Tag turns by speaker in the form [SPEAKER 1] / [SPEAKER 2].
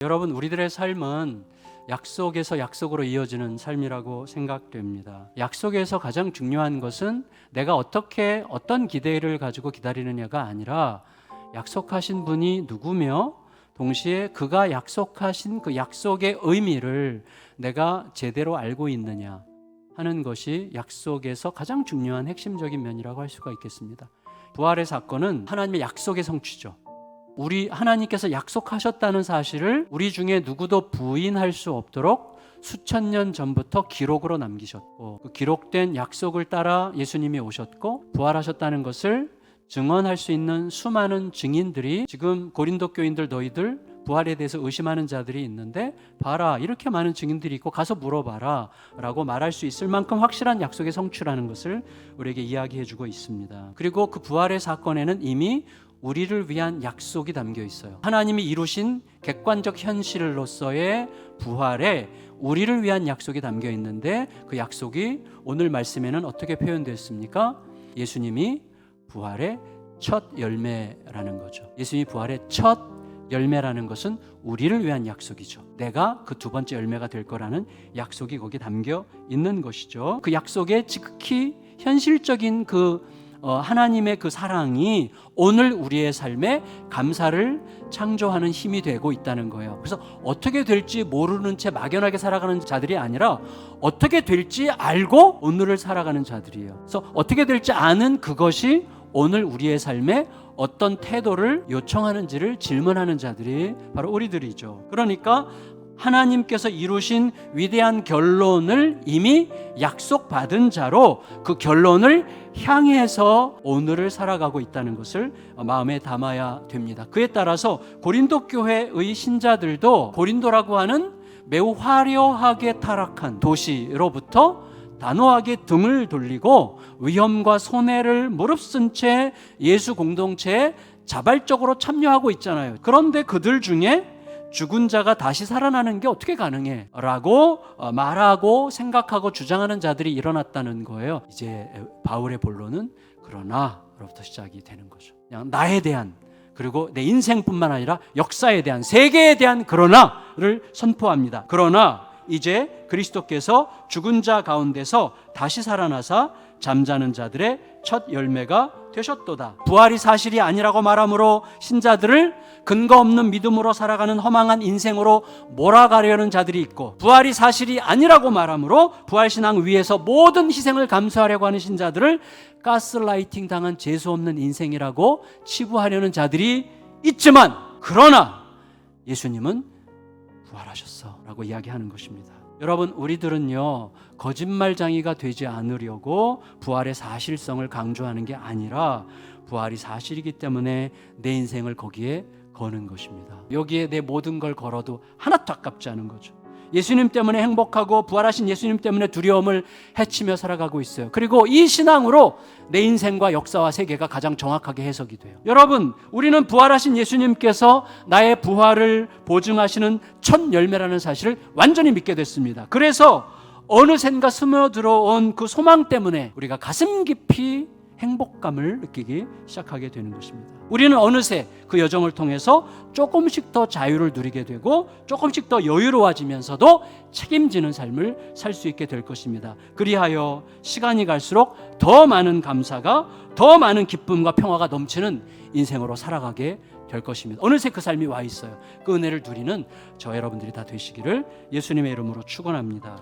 [SPEAKER 1] 여러분, 우리들의 삶은 약속에서 약속으로 이어지는 삶이라고 생각됩니다. 약속에서 가장 중요한 것은 내가 어떤 기대를 가지고 기다리느냐가 아니라 약속하신 분이 누구며 동시에 그가 약속하신 그 약속의 의미를 내가 제대로 알고 있느냐 하는 것이 약속에서 가장 중요한 핵심적인 면이라고 할 수가 있겠습니다. 부활의 사건은 하나님의 약속의 성취죠. 우리 하나님께서 약속하셨다는 사실을 우리 중에 누구도 부인할 수 없도록 수천 년 전부터 기록으로 남기셨고, 그 기록된 약속을 따라 예수님이 오셨고 부활하셨다는 것을 증언할 수 있는 수많은 증인들이, 지금 고린도 교인들 너희들 부활에 대해서 의심하는 자들이 있는데 봐라, 이렇게 많은 증인들이 있고 가서 물어봐라 라고 말할 수 있을 만큼 확실한 약속의 성취라는 것을 우리에게 이야기해 주고 있습니다. 그리고 그 부활의 사건에는 이미 우리를 위한 약속이 담겨 있어요. 하나님이 이루신 객관적 현실로서의 부활에 우리를 위한 약속이 담겨 있는데, 그 약속이 오늘 말씀에는 어떻게 표현됐습니까? 예수님이 부활의 첫 열매라는 거죠. 예수님이 부활의 첫 열매라는 것은 우리를 위한 약속이죠. 내가 그 두 번째 열매가 될 거라는 약속이 거기에 담겨 있는 것이죠. 그 약속의 지극히 현실적인 하나님의 그 사랑이 오늘 우리의 삶에 감사를 창조하는 힘이 되고 있다는 거예요. 그래서 어떻게 될지 모르는 채 막연하게 살아가는 자들이 아니라 어떻게 될지 알고 오늘을 살아가는 자들이에요. 그래서 어떻게 될지 아는 그것이 오늘 우리의 삶에 어떤 태도를 요청하는지를 질문하는 자들이 바로 우리들이죠. 그러니까 하나님께서 이루신 위대한 결론을 이미 약속받은 자로 그 결론을 향해서 오늘을 살아가고 있다는 것을 마음에 담아야 됩니다. 그에 따라서 고린도 교회의 신자들도 고린도라고 하는 매우 화려하게 타락한 도시로부터 단호하게 등을 돌리고 위험과 손해를 무릅쓴 채 예수 공동체에 자발적으로 참여하고 있잖아요. 그런데 그들 중에 죽은 자가 다시 살아나는 게 어떻게 가능해? 라고 말하고 생각하고 주장하는 자들이 일어났다는 거예요. 이제 바울의 본론은 그러나로부터 시작이 되는 거죠. 그냥 나에 대한, 그리고 내 인생뿐만 아니라 역사에 대한, 세계에 대한 그러나를 선포합니다. 그러나 이제 그리스도께서 죽은 자 가운데서 다시 살아나사 잠자는 자들의 첫 열매가 되셨도다. 부활이 사실이 아니라고 말함으로 신자들을 근거 없는 믿음으로 살아가는 허망한 인생으로 몰아가려는 자들이 있고, 부활이 사실이 아니라고 말함으로 부활신앙 위에서 모든 희생을 감수하려고 하는 신자들을 가스라이팅 당한 재수없는 인생이라고 치부하려는 자들이 있지만, 그러나 예수님은 부활하셨어 라고 이야기하는 것입니다. 여러분, 우리들은요 거짓말쟁이가 되지 않으려고 부활의 사실성을 강조하는 게 아니라 부활이 사실이기 때문에 내 인생을 거기에 거는 것입니다. 여기에 내 모든 걸 걸어도 하나도 아깝지 않은 거죠. 예수님 때문에 행복하고 부활하신 예수님 때문에 두려움을 헤치며 살아가고 있어요. 그리고 이 신앙으로 내 인생과 역사와 세계가 가장 정확하게 해석이 돼요. 여러분, 우리는 부활하신 예수님께서 나의 부활을 보증하시는 첫 열매라는 사실을 완전히 믿게 됐습니다. 그래서 어느샌가 스며들어온 그 소망 때문에 우리가 가슴 깊이 행복감을 느끼기 시작하게 되는 것입니다. 우리는 어느새 그 여정을 통해서 조금씩 더 자유를 누리게 되고 조금씩 더 여유로워지면서도 책임지는 삶을 살 수 있게 될 것입니다. 그리하여 시간이 갈수록 더 많은 감사가, 더 많은 기쁨과 평화가 넘치는 인생으로 살아가게 될 것입니다. 어느새 그 삶이 와 있어요. 그 은혜를 누리는 저 여러분들이 다 되시기를 예수님의 이름으로 축원합니다.